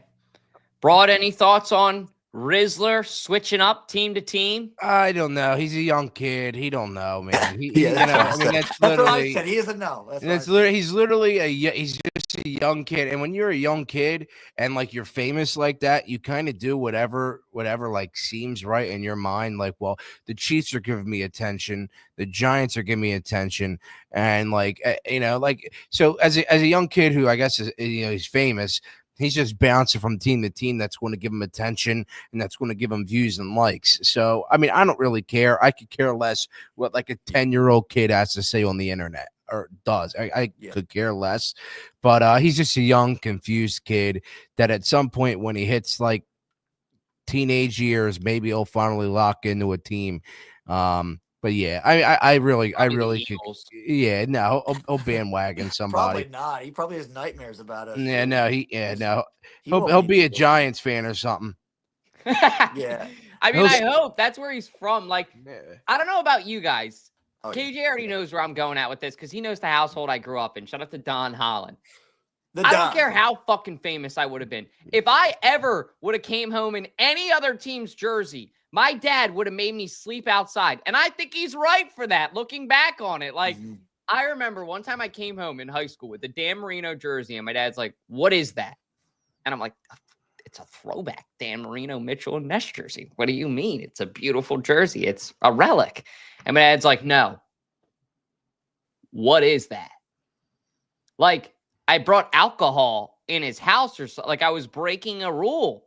Broad, any thoughts on Rizzler switching up team to team? I don't know. He's a young kid. He don't know, man. that's That's what I literally. said. He doesn't know. He's literally he's just a young kid, and when you're a young kid and like you're famous like that, you kind of do whatever like seems right in your mind. Like, well, the Chiefs are giving me attention, the Giants are giving me attention, and like so as a young kid who I guess is he's famous. He's just bouncing from team to team. That's going to give him attention and that's going to give him views and likes. So, I mean, I don't really care. I could care less what like a 10-year-old kid has to say on the internet or does. I could care less. But he's just a young, confused kid that at some point when he hits like teenage years, maybe he'll finally lock into a team. But yeah, I really could. Yeah, no, he'll bandwagon somebody. Probably not. He probably has nightmares about us. Yeah, no, he'll be a Giants fan or something. Yeah. I mean, I hope that's where he's from. Like, I don't know about you guys. KJ already knows where I'm going at with this because he knows the household I grew up in. Shout out to Don Holland. I don't care how fucking famous I would have been. If I ever would have came home in any other team's jersey, my dad would have made me sleep outside. And I think he's right for that, looking back on it. Like, I remember one time I came home in high school with the Dan Marino jersey, and my dad's like, "What is that?" And I'm like, "It's a throwback Dan Marino, Mitchell, and Ness jersey." "What do you mean? It's a beautiful jersey. It's a relic." And my dad's like, "No. What is that?" Like, I brought alcohol in his house or so. Like, I was breaking a rule.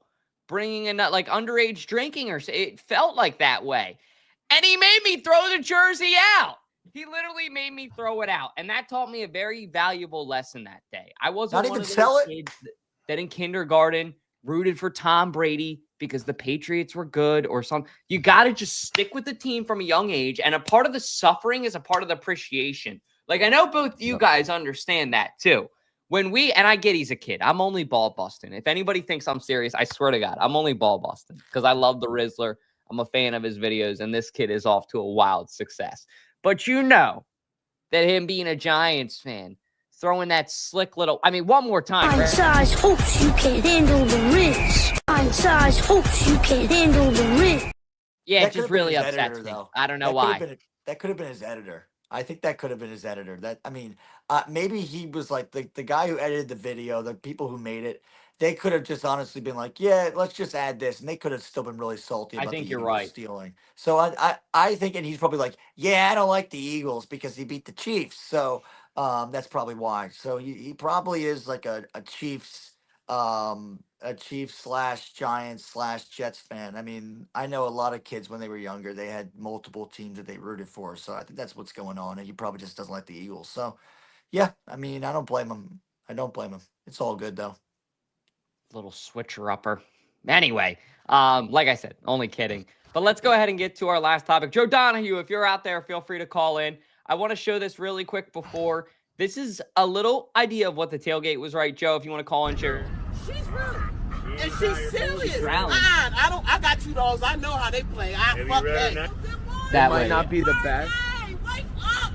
Bringing in like underage drinking or it felt like that way. And he made me throw the jersey out. He literally made me throw it out. And that taught me a very valuable lesson that day. I wasn't not one even of those sell it kids that in kindergarten rooted for Tom Brady because the Patriots were good or something. You got to just stick with the team from a young age. And a part of the suffering is a part of the appreciation. Like, I know both you guys understand that too. And I get he's a kid. I'm only ball busting. If anybody thinks I'm serious, I swear to God, I'm only ball busting because I love the Rizzler. I'm a fan of his videos, and this kid is off to a wild success. But you know that him being a Giants fan, throwing that slick little, one more time. Fine size hopes you can handle the risk. Fine size hopes you can handle the risk. Yeah, That it just could've been really his upsets editor, me. though. I don't know That why. That could have been his editor. I think that could have been his editor. Maybe he was like the guy who edited the video, the people who made it. They could have just honestly been like, yeah, let's just add this, and they could have still been really salty I about think the you're Eagles right. stealing. So I think, and he's probably like, yeah, I don't like the Eagles because he beat the Chiefs. So that's probably why. So he probably is like a Chiefs slash Giants slash Jets fan. I mean, I know a lot of kids when they were younger, they had multiple teams that they rooted for. So I think that's what's going on. And he probably just doesn't like the Eagles. So yeah, I mean, I don't blame him. I don't blame him. It's all good though. Little switcher upper. Anyway, like I said, only kidding. But let's go ahead and get to our last topic. Joe Donahue, if you're out there, feel free to call in. I want to show this really quick before. This is a little idea of what the tailgate was, right? Joe, if you want to call in, share. She's rude. And she's serious. Rally. I got 2 dogs. I know how they play. Fuck that. That might way. not be the best. Wake up,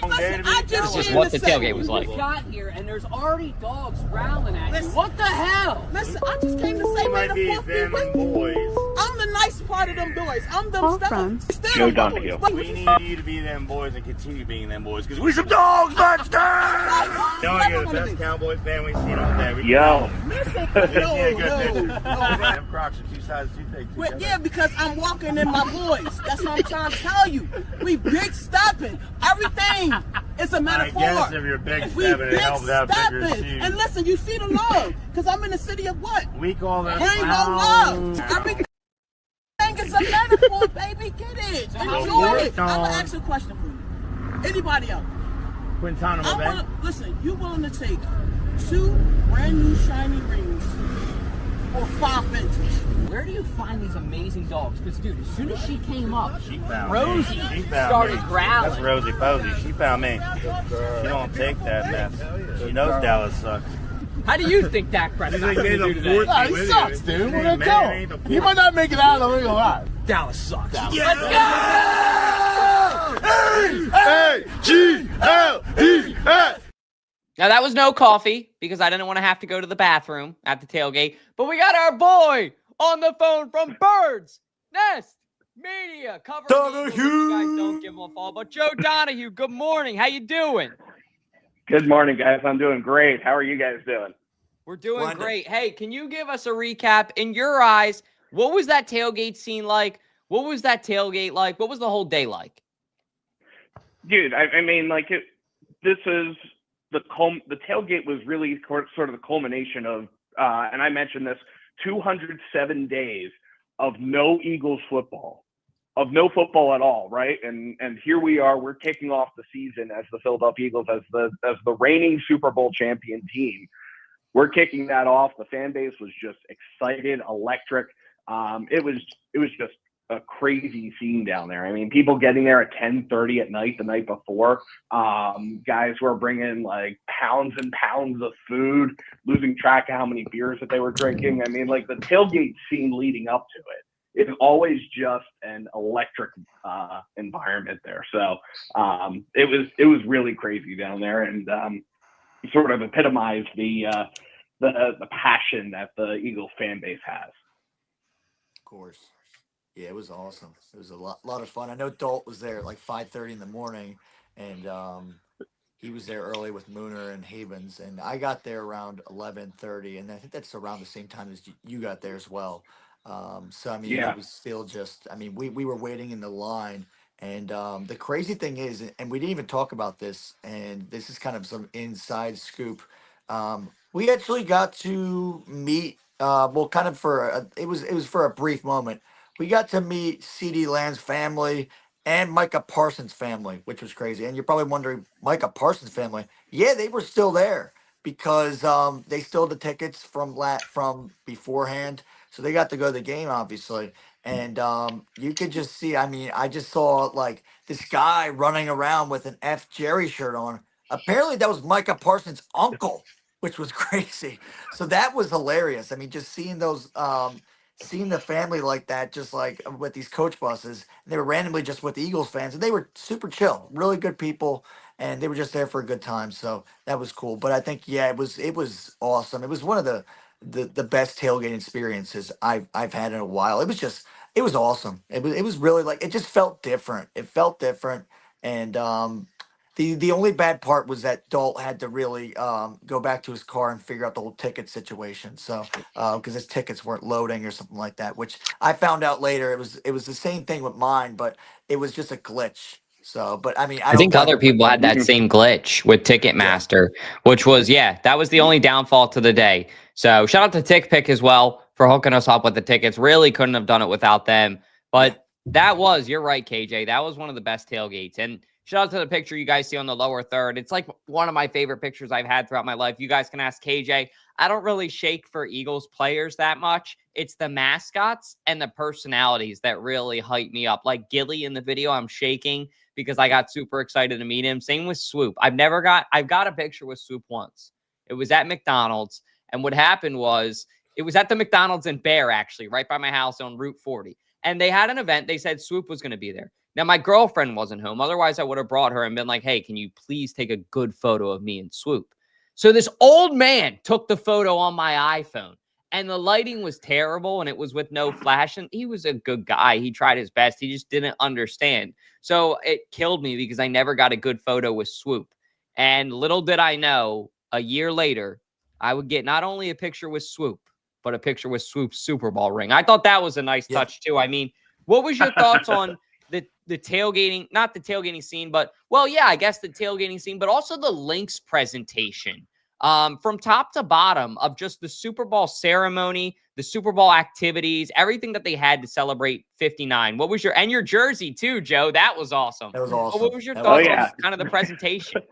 Listen, I This just is came what to the say- tailgate was like. Got here and there's already dogs growling at Listen, you. What the hell? Listen, I just came to say, may the fourth be with you. I'm the nice part of them boys. I'm them stuff. Joe Donahue. We need you to be them boys and continue being them boys because we some dogs, let's go! No, you're the best Cowboy fan we've seen all day. Yo. Listen, Them Crocs are 2 sizes too big. Yeah, because I'm walking in my boys. That's what I'm trying to tell you. We big stepping. Everything is a metaphor. I guess if you're big We stepping, it big helps out bigger stepping. shoes. And listen, you see the love. Because I'm in the city of what? We call that Ain't no love. Everything is a metaphor, baby. Get it. Enjoy it. I'm going to ask you a question for you. Anybody else? Guantanamo Bay. Listen, you willing to take 2 brand new shiny rings or 5 vintage? Where do you find these amazing dogs? Because, dude, as soon as she came up, She found Rosie me. She found started me. growling. That's Rosie Posey. She found me. She don't take that mess. She knows Dallas sucks. How do you think Dak Prescott's going to do today? He sucks, dude. What the hell? He might not make it out of it. Dallas sucks. Let's A-G-L-E-S. Now, that was no coffee because I didn't want to have to go to the bathroom at the tailgate. But we got our boy on the phone from Birds Nest Media. Covering the Eagles. You guys don't give him a fall. But Joe Donahue, good morning. How you doing? Good morning, guys. I'm doing great. How are you guys doing? We're doing great. Hey, can you give us a recap? In your eyes, what was that tailgate scene like? What was that tailgate like? What was the whole day like? Dude, I mean, like, this is the tailgate was really sort of the culmination of, and I mentioned this, 207 days of no Eagles football, of no football at all, right? And here we are, we're kicking off the season as the Philadelphia Eagles, as the reigning Super Bowl champion team. We're kicking that off. The fan base was just excited, electric. It was just a crazy scene down there. I mean, people getting there at 10:30 at night the night before. Guys were bringing like pounds and pounds of food, losing track of how many beers that they were drinking. I mean, like the tailgate scene leading up to it is always just an electric environment there. So it was really crazy down there, and sort of epitomized the passion that the Eagles fan base has. Of course. Yeah, it was awesome. It was a lot of fun. I know Dalton was there at like 5:30 in the morning, and he was there early with Mooner and Havens, and I got there around 11:30, and I think that's around the same time as you got there as well. So I mean, Yeah. it was still just. I mean, we were waiting in the line, and the crazy thing is, and we didn't even talk about this, and this is kind of some inside scoop. We actually got to meet. Well, kind of it was for a brief moment. We got to meet CeeDee Lamb's family and Micah Parsons' family, which was crazy. And you're probably wondering, Micah Parsons' family? Yeah, they were still there. because they still had the tickets from beforehand, so they got to go to the game obviously. And you could just see. I mean, I just saw like this guy running around with an F Jerry shirt on. Apparently, that was Micah Parsons' uncle, which was crazy. So that was hilarious. I mean, just seeing those, seeing the family like that, just like with these coach buses. And they were randomly just with the Eagles fans, and they were super chill, really good people, and they were just there for a good time. So that was cool. But I think it was awesome. It was one of the best tailgate experiences I've had in a while. It was awesome. It was really like it just felt different. It felt different, and the only bad part was that Dalt had to really go back to his car and figure out the whole ticket situation. So because his tickets weren't loading or something like that, which I found out later it was the same thing with mine, but it was just a glitch. So, but I mean, I I don't think blame other him for people had that same glitch with Ticketmaster, which was, that was the only downfall to the day. So shout out to TickPick as well for hooking us up with the tickets. Really couldn't have done it without them. But you're right, KJ. That was one of the best tailgates. And shout out to the picture you guys see on the lower third. It's like one of my favorite pictures I've had throughout my life. You guys can ask KJ. I don't really shake for Eagles players that much. It's the mascots and the personalities that really hype me up. Like Gilly in the video, I'm shaking because I got super excited to meet him. Same with Swoop. I've got a picture with Swoop once. It was at McDonald's. And what happened was it was at the McDonald's in Bear, actually, right by my house on Route 40. And they had an event. They said Swoop was going to be there. Now, my girlfriend wasn't home. Otherwise, I would have brought her and been like, hey, can you please take a good photo of me and Swoop? So this old man took the photo on my iPhone. And the lighting was terrible, and it was with no flash. And he was a good guy. He tried his best. He just didn't understand. So it killed me because I never got a good photo with Swoop. And little did I know, a year later, I would get not only a picture with Swoop, but a picture with Swoop's Super Bowl ring. I thought that was a nice touch, too. I mean, what was your thoughts on the tailgating, not the tailgating scene, but, I guess the tailgating scene, but also the Lynx presentation? From top to bottom of just the Super Bowl ceremony, the Super Bowl activities, everything that they had to celebrate 59. What was your jersey too, Joe? That was awesome. That was awesome. What was your thoughts on kind of the presentation?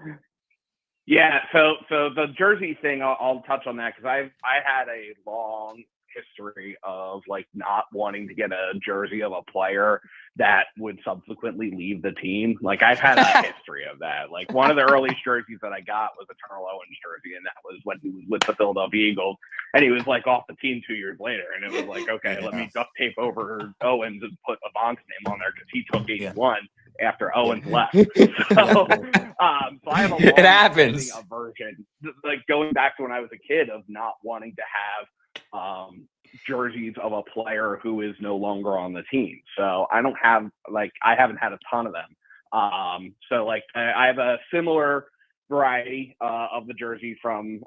So the jersey thing, I'll touch on that because I had a long history of like not wanting to get a jersey of a player that would subsequently leave the team. Like I've had a history of that. Like one of the earliest jerseys that I got was a Terrell Owens jersey, and that was when he was with the Philadelphia Eagles, and he was like off the team 2 years later, and it was like, okay, let me duct tape over Owens and put a Bonk's name on there because he took 81 after Owens left. So I have a It happens. aversion, like going back to when I was a kid, of not wanting to have jerseys of a player who is no longer on the team. So I haven't had a ton of them. So like I have a similar variety of the jersey from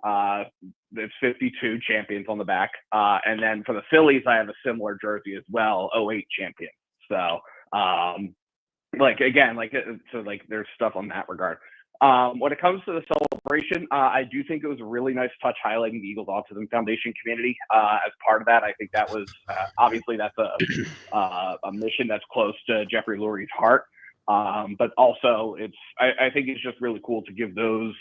it's 52 champions on the back. And then for the Phillies, I have a similar jersey as well, 08 champions. So there's stuff on that regard. When it comes to the celebration, I do think it was a really nice touch highlighting the Eagles Autism Foundation community. As part of that, I think that was obviously that's a mission that's close to Jeffrey Lurie's heart. But also, I think it's just really cool to give those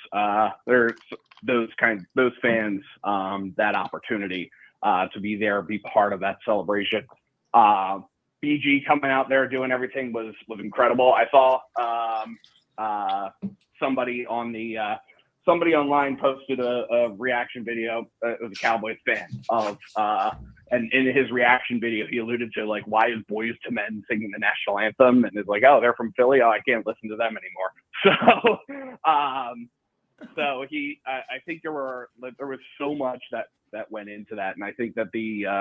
fans that opportunity to be there, be part of that celebration. BG coming out there doing everything was incredible. I saw somebody online posted a reaction video. It was a Cowboys fan and in his reaction video, he alluded to like, why is Boyz II Men singing the national anthem? And it's like, oh, they're from Philly. Oh, I can't listen to them anymore. So I think there was so much that went into that, and I think that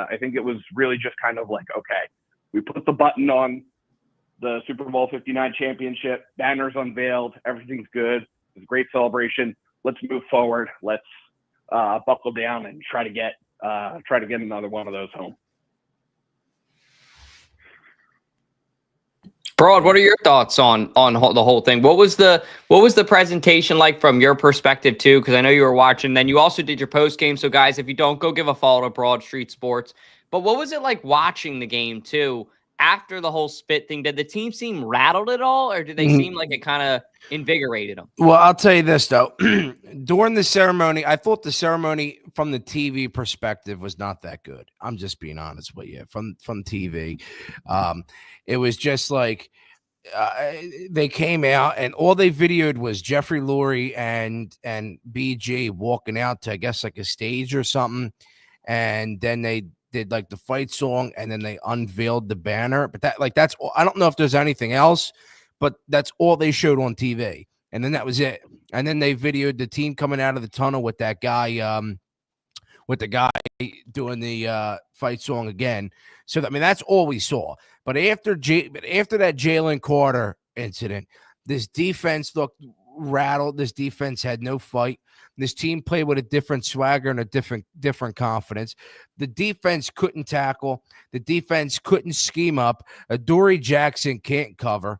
I think it was really just kind of like, okay, we put the button on the Super Bowl 59 championship, banners unveiled, everything's good. It's a great celebration. Let's move forward. Let's buckle down and try to get another one of those home. Broad, what are your thoughts on the whole thing? What was the presentation like from your perspective too? Because I know you were watching. Then you also did your post game. So guys, if you don't, go give a follow to Broad Street Sports. But what was it like watching the game too? after the whole spit thing, did the team seem rattled at all, or did they seem like it kind of invigorated them? Well, I'll tell you this, though. During the ceremony, I thought the ceremony from the TV perspective was not that good. I'm just being honest with you. From TV, it was just like they came out and all they videoed was Jeffrey Lurie and BG walking out to, I guess, like a stage or something. And then they did like the fight song, and then they unveiled the banner. But that's all. I don't know if there's anything else, but that's all they showed on TV. And then that was it. And then they videoed the team coming out of the tunnel with that guy, with the guy doing the fight song again. So I mean, that's all we saw. But after that Jalen Carter incident, this defense looked rattled. This defense had no fight. This team played with a different swagger and a different confidence. The defense couldn't tackle. The defense couldn't scheme up. Adoree Jackson can't cover.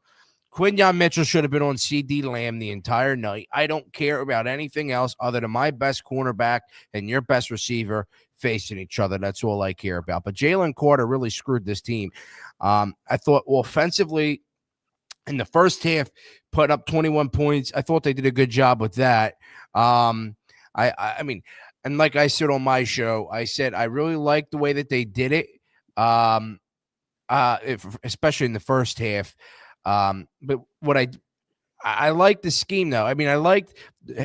Quinyon Mitchell should have been on CD Lamb the entire night. I don't care about anything else other than my best cornerback and your best receiver facing each other. That's all I care about. But Jalen Carter really screwed this team. I thought offensively in the first half, put up 21 points. I thought they did a good job with that. I mean, and like I said on my show, I said I really liked the way that they did it, especially in the first half. But what I liked the scheme, though. I mean, I liked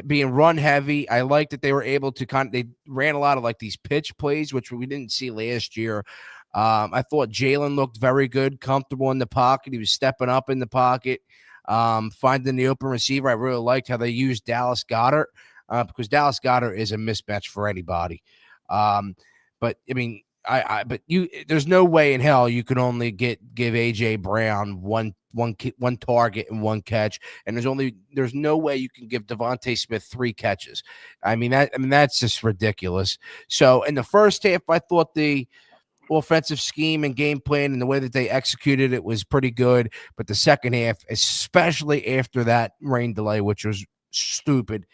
being run heavy. I liked that they were able to they ran a lot of like these pitch plays, which we didn't see last year. I thought Jalen looked very good, comfortable in the pocket. He was stepping up in the pocket, finding the open receiver. I really liked how they used Dallas Goedert because Dallas Goedert is a mismatch for anybody. But I mean, there's no way in hell you could only give AJ Brown one target and one catch, and there's no way you can give Devontae Smith 3 catches. I mean that's just ridiculous. So in the first half, I thought the offensive scheme and game plan and the way that they executed it was pretty good, but the second half, especially after that rain delay, which was stupid,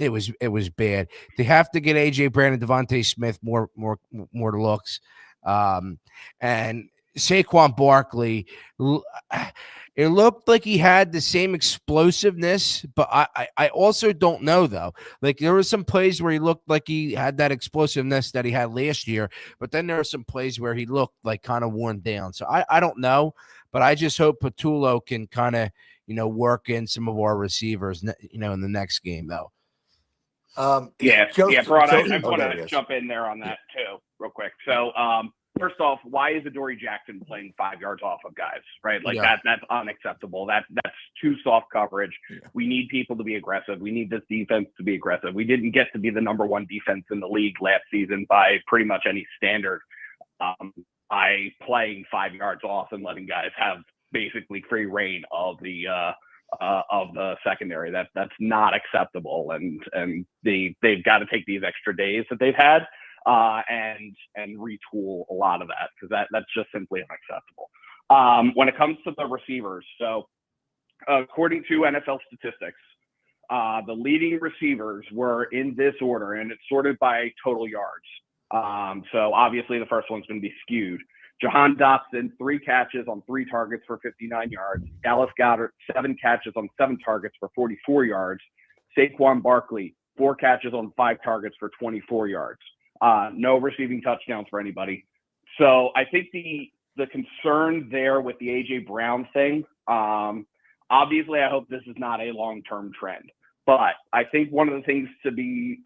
it was bad. They have to get AJ Brown and Devontae Smith more looks, and Saquon Barkley, it looked like he had the same explosiveness, but I also don't know, though. Like, there were some plays where he looked like he had that explosiveness that he had last year, but then there are some plays where he looked like kind of worn down. So I don't know, but I just hope Patullo can kind of, work in some of our receivers, in the next game, though. Broad, I want to jump in there on that, too, real quick. So, first off, why is Adoree Jackson playing 5 yards off of guys, right? Like that's unacceptable. That's too soft coverage. Yeah. We need people to be aggressive. We need this defense to be aggressive. We didn't get to be the number 1 defense in the league last season by pretty much any standard, by playing 5 yards off and letting guys have basically free reign of the secondary. That's not acceptable. And they've got to take these extra days that they've had and retool a lot of that, because that's just simply unacceptable. When it comes to the receivers, so according to NFL statistics, the leading receivers were in this order, and it's sorted by total yards. So obviously the first one's going to be skewed. Jahan Dotson, 3 catches on 3 targets for 59 yards. Dallas Goedert, 7 catches on 7 targets for 44 yards. Saquon Barkley, 4 catches on 5 targets for 24 yards. No receiving touchdowns for anybody. So I think the concern there with the AJ Brown thing, obviously I hope this is not a long-term trend, but I think one of the things to be,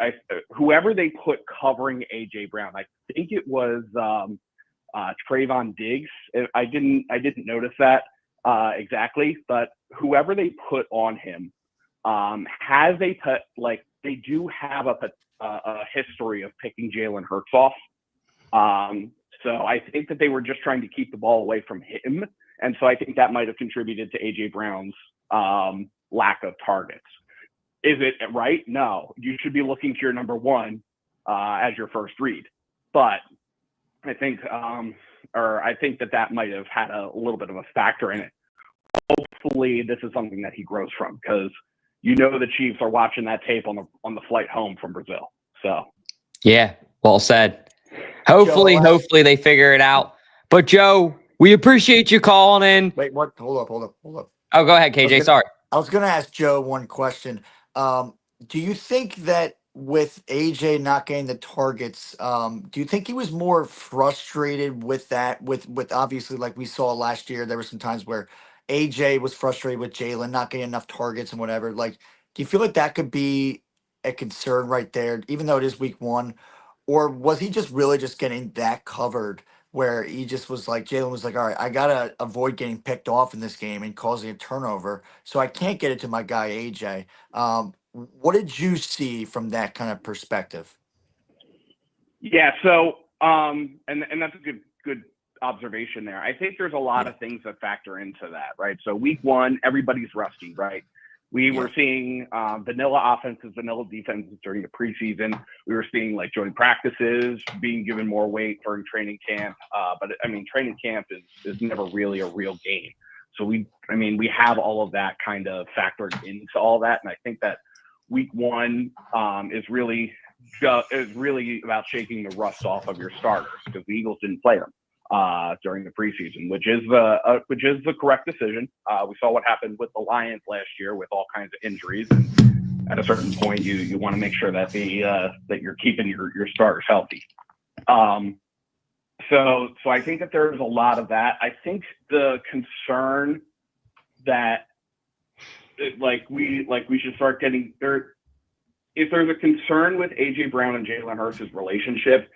whoever they put covering AJ Brown, I think it was Trayvon Diggs. I didn't notice that exactly, but whoever they put on him has they do have a history of picking Jalen Hurts off. So I think that they were just trying to keep the ball away from him. And so I think that might have contributed to AJ Brown's lack of targets. Is it right? No. You should be looking to your number 1 as your first read. But I think that might have had a little bit of a factor in it. Hopefully this is something that he grows from, because the Chiefs are watching that tape on the flight home from Brazil. So, yeah, well said. Hopefully they figure it out. But Joe, We appreciate you calling in. Wait, what? Hold up. Oh, go ahead, KJ. Sorry. I was gonna ask Joe one question. Do you think that with AJ not getting the targets, do you think he was more frustrated with that? With obviously, like we saw last year, there were some times where AJ was frustrated with Jalen not getting enough targets and whatever. Like, do you feel like that could be a concern right there, even though it is week one? Or was he just really just getting that covered where he just was like, Jalen was like, all right, I got to avoid getting picked off in this game and causing a turnover. So I can't get it to my guy, AJ. What did you see from that kind of perspective? Yeah. So, and that's a good observation there. I think there's a lot of things that factor into that, right? So week one, everybody's rusty, right? We were seeing vanilla offenses, vanilla defenses during the preseason. We were seeing like joint practices being given more weight during training camp. But I mean, training camp is never really a real game. So we have all of that kind of factored into all that. And I think that week one is really about shaking the rust off of your starters because the Eagles didn't play them during the preseason, which is the correct decision. We saw what happened with the Lions last year with all kinds of injuries, and at a certain point, you want to make sure that that you're keeping your starters healthy. So I think that there's a lot of that. I think the concern that we should start getting there. If there's a concern with AJ Brown and Jalen Hurts' relationship,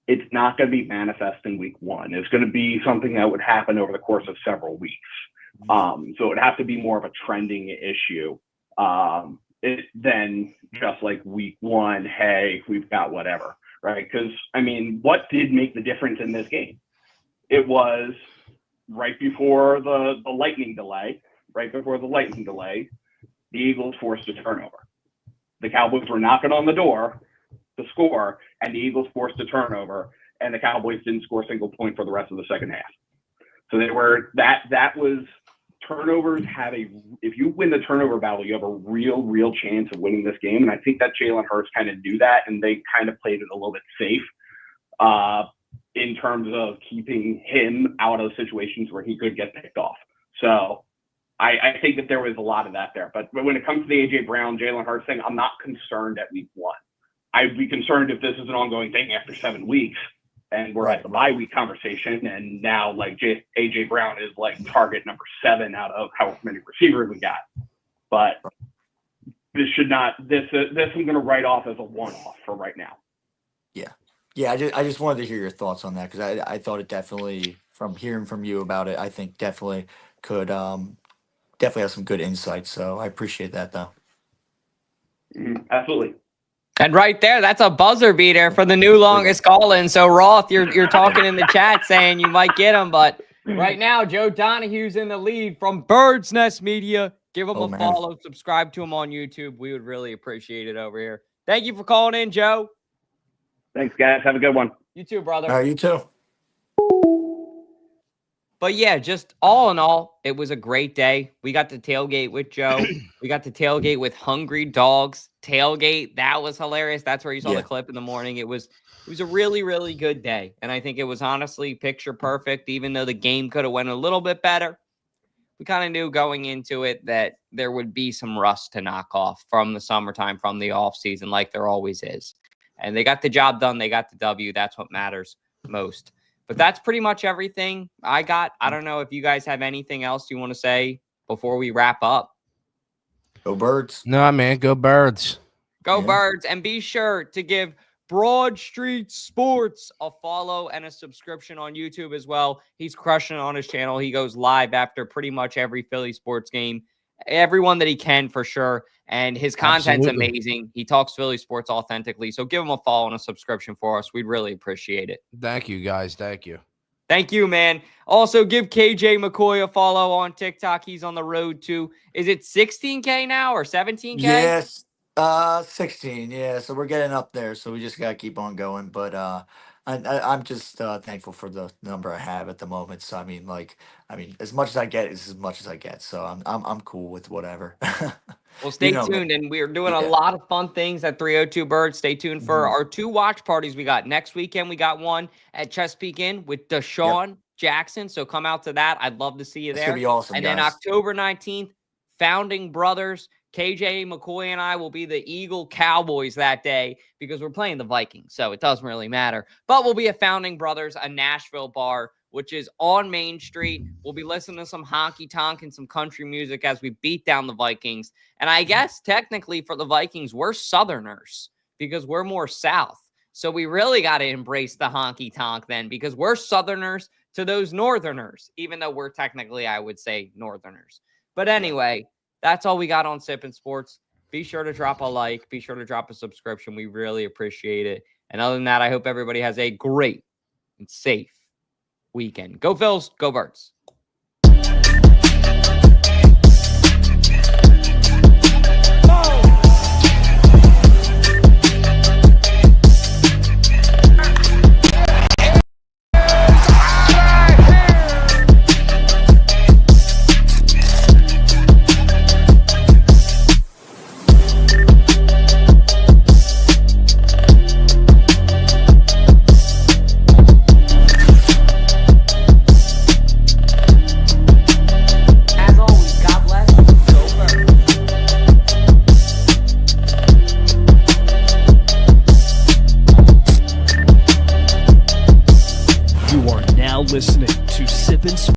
it's not going to be manifest in week one. It's going to be something that would happen over the course of several weeks. So it would have to be more of a trending issue than just like week one, hey, we've got whatever, right? Because, I mean, what did make the difference in this game? It was right before the lightning delay, the Eagles forced a turnover. The Cowboys were knocking on the door to score, and the Eagles forced a turnover, and the Cowboys didn't score a single point for the rest of the second half. So that was turnovers if you win the turnover battle, you have a real chance of winning this game. And I think that Jalen Hurts kind of knew that, and they kind of played it a little bit safe in terms of keeping him out of situations where he could get picked off. So I think that there was a lot of that there. But when it comes to the A.J. Brown, Jalen Hurts thing, I'm not concerned at week one. I'd be concerned if this is an ongoing thing after 7 weeks and we're at the bye week conversation. And now like A.J. Brown is like target number 7 out of however many receivers we got. But this I'm going to write off as a one-off for right now. Yeah. I just wanted to hear your thoughts on that because I thought it definitely, from hearing from you about it, I think definitely could definitely have some good insights. So I appreciate that though. Absolutely. And right there, that's a buzzer beater for the new longest call-in. So Roth, you're talking in the chat saying you might get him, but right now Joe Donahue's in the lead from Bird's Nest Media. Give him a follow, subscribe to him on YouTube. We would really appreciate it over here. Thank you for calling in, Joe. Thanks, guys. Have a good one. You too, brother. All right, you too. But yeah, just all in all, it was a great day. We got to tailgate with Joe. We got to tailgate with Hungry Dogs. Tailgate, that was hilarious. That's where you saw the clip in the morning. It was a really, really good day. And I think it was honestly picture perfect, even though the game could have went a little bit better. We kind of knew going into it that there would be some rust to knock off from the summertime, from the off season, like there always is. And they got the job done. They got the W. That's what matters most. But that's pretty much everything I got. I don't know if you guys have anything else you want to say before we wrap up. Go Birds. No, man. Go Birds. Go Birds. And be sure to give Broad Street Sports a follow and a subscription on YouTube as well. He's crushing it on his channel. He goes live after pretty much every Philly sports game. Everyone that he can for sure. And his content's amazing. He talks Philly sports authentically. So give him a follow and a subscription for us. We'd really appreciate it. Thank you, guys. Thank you. Thank you, man. Also, give KJ McCoy a follow on TikTok. He's on the road to, is it 16K now or 17K? Yes, 16. Yeah, so we're getting up there. So we just got to keep on going. But I'm just thankful for the number I have at the moment. So I mean, as much as I get is as much as I get. So I'm cool with whatever. Well, stay tuned, and we're doing a lot of fun things at 302 Birds. Stay tuned for our 2 watch parties we got. Next weekend, we got one at Chesapeake Inn with Deshaun Jackson. So come out to that. I'd love to see you It's there. gonna be awesome, And guys. then October 19th, Founding Brothers. KJ McCoy and I will be the Eagle Cowboys that day because we're playing the Vikings. So it doesn't really matter. But we'll be at Founding Brothers, a Nashville bar, which is on Main Street. We'll be listening to some honky tonk and some country music as we beat down the Vikings. And I guess technically for the Vikings, we're Southerners because we're more South. So we really got to embrace the honky tonk then because we're Southerners to those Northerners, even though we're technically, I would say, Northerners. But anyway, that's all we got on Sippin' Sports. Be sure to drop a like. Be sure to drop a subscription. We really appreciate it. And other than that, I hope everybody has a great and safe weekend. Go Phils. Go Birds.